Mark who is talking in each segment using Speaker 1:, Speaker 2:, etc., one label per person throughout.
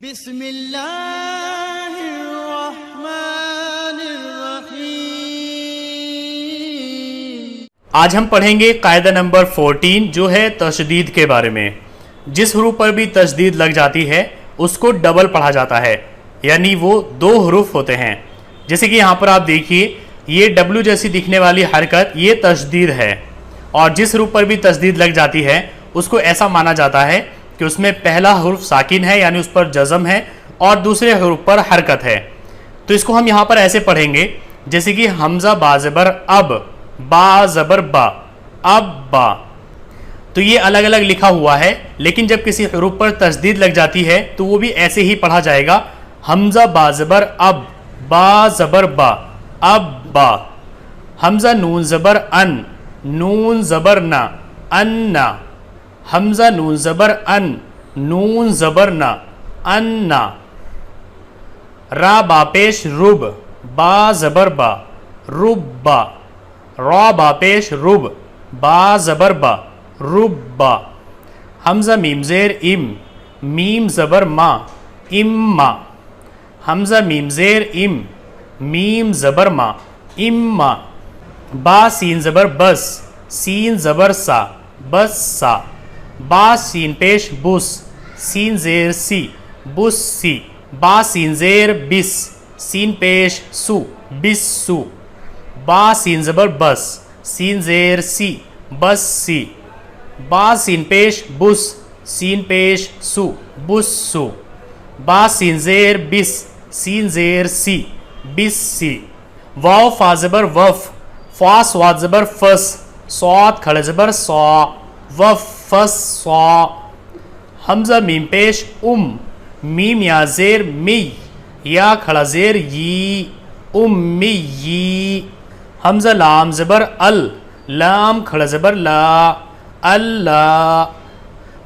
Speaker 1: بسم اللہ الرحمن الرحیم۔
Speaker 2: آج ہم پڑھیں گے قاعدہ نمبر 14 جو ہے تشدید کے بارے میں۔ جس حروف پر بھی تشدید لگ جاتی ہے اس کو ڈبل پڑھا جاتا ہے، یعنی وہ دو حروف ہوتے ہیں۔ جیسے کہ یہاں پر آپ دیکھیے یہ ڈبلو جیسی دکھنے والی حرکت یہ تشدید ہے، اور جس حروف پر بھی تشدید لگ جاتی ہے اس کو ایسا مانا جاتا ہے کہ اس میں پہلا حرف ساکن ہے یعنی اس پر جزم ہے اور دوسرے حرف پر حرکت ہے۔ تو اس کو ہم یہاں پر ایسے پڑھیں گے جیسے کہ حمزہ با زبر اب، با زبر با، اب با۔ تو یہ الگ الگ لکھا ہوا ہے، لیکن جب کسی حرف پر تشدید لگ جاتی ہے تو وہ بھی ایسے ہی پڑھا جائے گا، حمزہ با زبر اب، با زبر با، اب با۔ حمزہ نون زبر ان، نون زبر نا، ان نا۔ حمزہ نون زبر ان، نون زبر نا، ان نا۔ را با پیش رب، با زبر با، رب با۔ را با پیش رب، با زبر با، رب با۔ حمزہ میم زیر ام، میم زبر ما، ام ما۔ حمزہ میم زیر ام، میم زبر ما، ام ما۔ با سین زبر بس، سین زبر سا، بس سا۔ با سین پیش بس، سین زیر سی، بس سی۔ با سین زیر بس، سین پیش سو، بس سو۔ با سین زبر بس، سین زیر سی، بس سی۔ با سین پیش بس، سین پیش سو، بس سو۔ با سین زیر بس، سین زیر سی، بس سی۔ واو فا زبر وف، فا سواد زبر فس، سواد کھڑا زبر سا، وف فس سا۔ حمزہ میم پیش میم یا زیر می، یا کھڑا زیر یی، امی یی۔ حمزہ لام زبر ال، لام کھڑا زبر لا، اللہ۔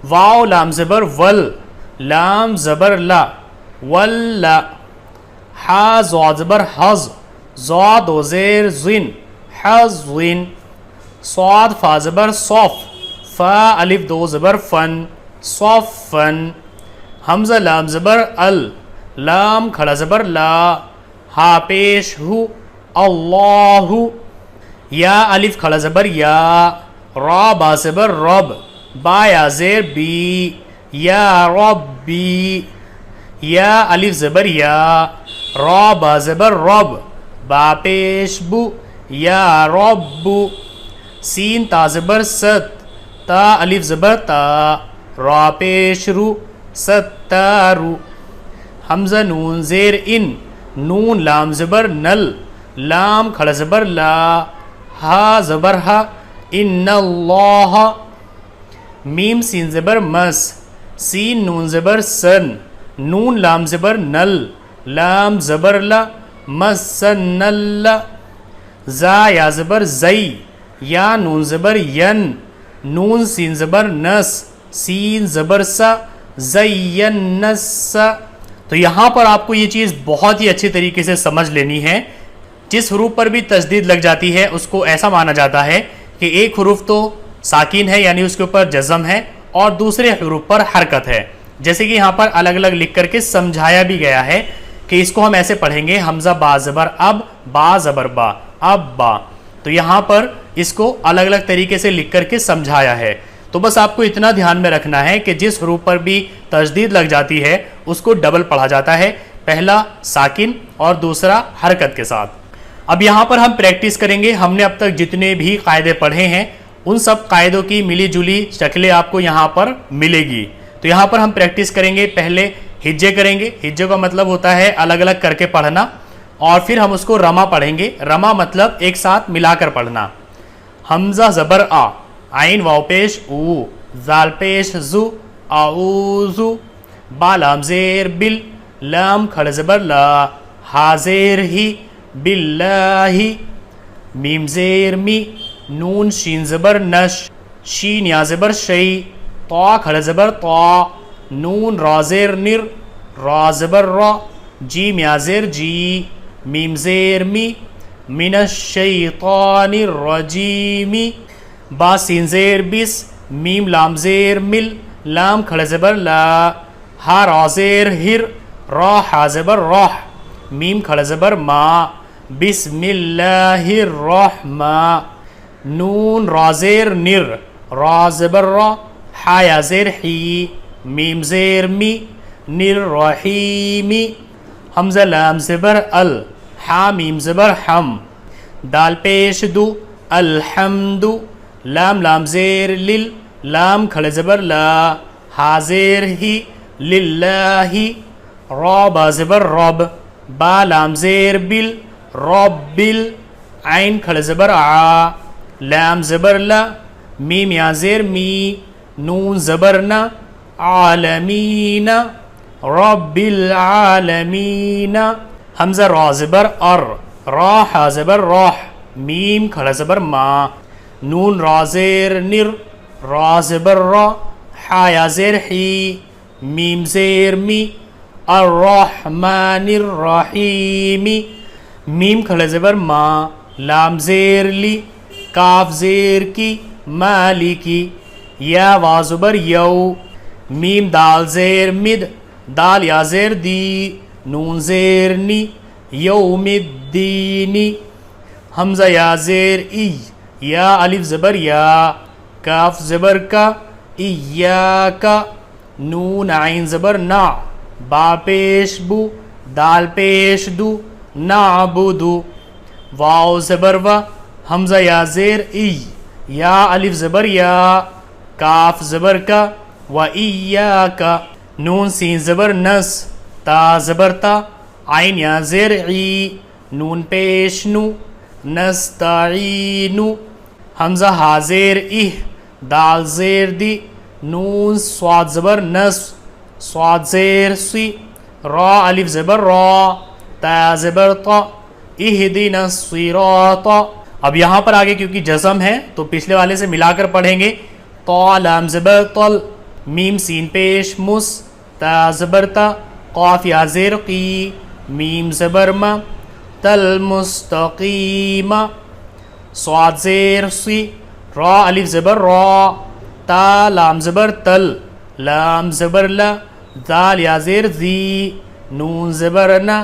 Speaker 2: واو لام زبر ول، لام زبر لا، ولا۔ حا زواد زبر حز، زواد و زیر زن، حزن۔ صاد فا زبر صف، فا الف دو زبر فن، صفن۔ حمزہ لام زبر ال، لام کھڑا زبر لا، ہا پیش ہو، اللہ۔ یا الف کھڑا زبر یا، را با زبر رب، با یا زیر بی، یا ربی۔ یا الف زبر یا، را با زبر رب، با پیش بو، یا رب۔ سین تا زبر ست، تا الف زبر تا، را پیش رو، ستارو۔ حمزہ نون زیر ان، نون لام زبر نل، لام کھڑا زبر لا، ہا زبر ہا، ان اللہ۔ میم سین زبر مس، سین نون زبر سن، نون لام زبر نل، لام زبر لا، مسن اللہ۔ زا یا زبر زئی، یا نون زبر ین، نون سین زبر نس، سین زبر سا، زین سا۔ تو یہاں پر آپ کو یہ چیز بہت ہی اچھے طریقے سے سمجھ لینی ہے۔ جس حروف پر بھی تشدید لگ جاتی ہے اس کو ایسا مانا جاتا ہے کہ ایک حروف تو ساکن ہے یعنی اس کے اوپر جزم ہے اور دوسرے حروف پر حرکت ہے، جیسے کہ یہاں پر الگ الگ لکھ کر کے سمجھایا بھی گیا ہے کہ اس کو ہم ایسے پڑھیں گے، حمزہ با زبر اب، با زبر با، اب با۔ تو یہاں پر اس کو الگ الگ طریقے سے لکھ کر کے سمجھایا ہے۔ تو بس آپ کو اتنا دھیان میں رکھنا ہے کہ جس حروف پر بھی تشدید لگ جاتی ہے اس کو ڈبل پڑھا جاتا ہے، پہلا ساکن اور دوسرا حرکت کے ساتھ۔ اب یہاں پر ہم پریکٹس کریں گے، ہم نے اب تک جتنے بھی قاعدے پڑھے ہیں ان سب قاعدوں کی ملی جلی شکلیں آپ کو یہاں پر ملے گی۔ تو یہاں پر ہم پریکٹس کریں گے، پہلے ہجے کریں گے، ہجے کا مطلب ہوتا ہے الگ الگ کر کے پڑھنا، اور پھر ہم اس کو رما پڑھیں گے، رما مطلب ایک ساتھ ملا کر پڑھنا۔ حمزہ زبر آ، عین واو پیش او، زال پیش زو، اعوذو۔ با لام زیر بل، لام کھڑا زبر لا، ہا زیر ہی، باللہ۔ میم زیر می، نون شین زبر نش، شین یا زبر شی، طا کھڑا زبر طا، نون را زیر نر، را زبر را، جیم یا زیر جی، میم زیر می، من الشیطان الرجیم۔ با سین زیر بس، میم لام زیر مل، لام کھڑا زبر لا، ہا را زیر ہر، را ہا زبر راہ، میم کھڑا زبر ما، بسم اللہ الرحمن، نون را زیر نر، را زبر را، ہا یا زیر ہی، میم زیر می، نر رحیمی، حمزہ لام زبر ال، ہا میم زبر ہم، دال پیش دو، الحمد، لام لام زیر لل، لام کھڑا زبر لا، ہا زیر ہی، للہ، را با زبر رب، با لام زیر بل، رب بل، عین کھڑا زبر آ، لام زبر لا، میم یا زیر می، نون زبر نا، عالمین، رب العالمین، حمزہ را زبر ار، را ہا زبر راہ، میم کھڑا زبر ما، نون را زیر نر، را زبر را، ہا یا زیر ہی، میم زیر می، الرحمن الرحیم، میم کھڑا زبر ما، لام زیر لی، کاف زیر کی، مالکی، یا وا زبر یو، میم دال زیر مد، دال یا زیر دی، نون زیر نی، یوم الدین، حمزہ یا زیر ای، یا الف زبر یا، کاف زبر کا، ایاکا، نون عین زبر نا، با پیش بو، دال پیش دو، نعبدو، واو زبر و، حمزہ یا زیر ای، یا الف زبر یا، کاف زبر کا، و ایاکا، نون سین زبر نس، تا زبر تا، عین یا زیر عی، نون پیش نو، نستعینو، حمزہ ہا زیر ای، دال زیر دی، نون صاد زبر نس، صاد زیر سی، را الف زبر را، تا زبر تا، اہدنا الصراط۔ اب یہاں پر آگے کیونکہ جزم ہے تو پچھلے والے سے ملا کر پڑھیں گے، طا لام زبر طل، میم سین پیش مس، تا زبر تا، قاف یا زیر قی، میم زبر ما، تل مستقیم، صاد زیر سی، را الف زبر را، تا لام زبر تل، لام زبر لا، دال یا زیر ذی، نون زبر نا،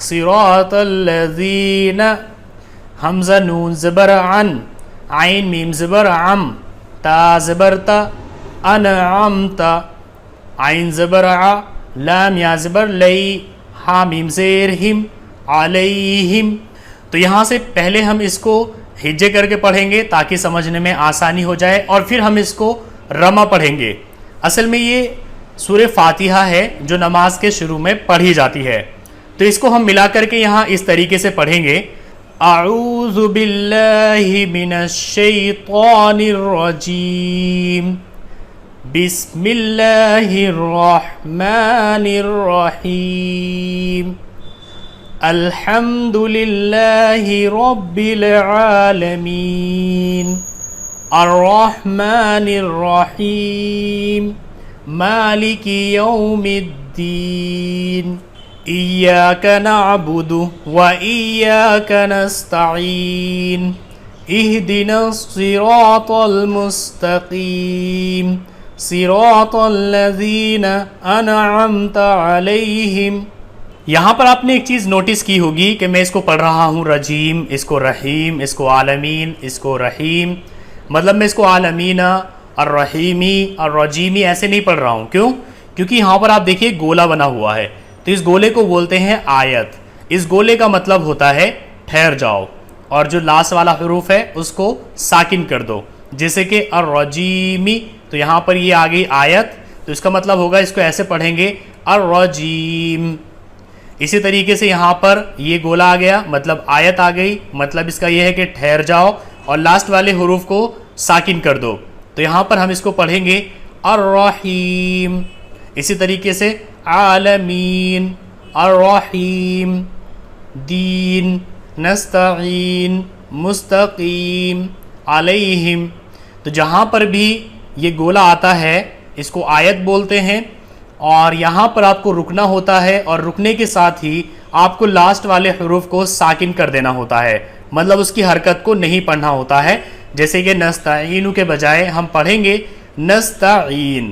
Speaker 2: صراط الذین، حمزہ نون زبر عن، عین میم زبر عم، تا زبر تا، انعمت، عین زبر ع، لام یا زبر لی، ہا میم زیر ہم، علیہم۔ تو یہاں سے پہلے ہم اس کو ہجے کر کے پڑھیں گے تاکہ سمجھنے میں آسانی ہو جائے، اور پھر ہم اس کو رما پڑھیں گے۔ اصل میں یہ سورہ فاتحہ ہے جو نماز کے شروع میں پڑھی جاتی ہے، تو اس کو ہم ملا کر کے یہاں اس طریقے سے پڑھیں گے، اعوذ باللہ من الشیطان الرجیم، بسم اللہ الرحمن الرحیم، الحمد للہ رب العالمین، الرحمن الرحیم، مالک یوم الدین، ایاک نعبد و ایاک نستعین، اہدنا الصراط المستقیم، صراط الذین انعمت علیہم۔ یہاں پر آپ نے ایک چیز نوٹس کی ہوگی کہ میں اس کو پڑھ رہا ہوں رجیم، اس کو رحیم، اس کو عالمین، اس کو رحیم، مطلب میں اس کو عالمین، الرحیمی، الرجیمی ایسے نہیں پڑھ رہا ہوں۔ کیوں؟ کیونکہ یہاں پر آپ دیکھیے گولا بنا ہوا ہے، تو اس گولے کو بولتے ہیں آیت۔ اس گولے کا مطلب ہوتا ہے ٹھہر جاؤ، اور جو لاسٹ والا حروف ہے اس کو ساکن کر دو، جیسے کہ الرجیمی، تو یہاں پر یہ آ گئی آیت، تو اس کا مطلب ہوگا اس کو ایسے پڑھیں گے الرجیم۔ اسی طریقے سے یہاں پر یہ گولا آ گیا، مطلب آیت آ گئی، مطلب اس کا یہ ہے کہ ٹھہر جاؤ اور لاسٹ والے حروف کو ساکن کر دو، تو یہاں پر ہم اس کو پڑھیں گے الرحیم۔ اسی طریقے سے عالمین، الرحیم، دین، نستعین، مستقیم، علیہم۔ تو جہاں پر بھی یہ گولا آتا ہے اس کو آیت بولتے ہیں، اور یہاں پر آپ کو رکنا ہوتا ہے، اور رکنے کے ساتھ ہی آپ کو لاسٹ والے حروف کو ساکن کر دینا ہوتا ہے، مطلب اس کی حرکت کو نہیں پڑھنا ہوتا ہے۔ جیسے کہ نستعین کے بجائے ہم پڑھیں گے نستعین۔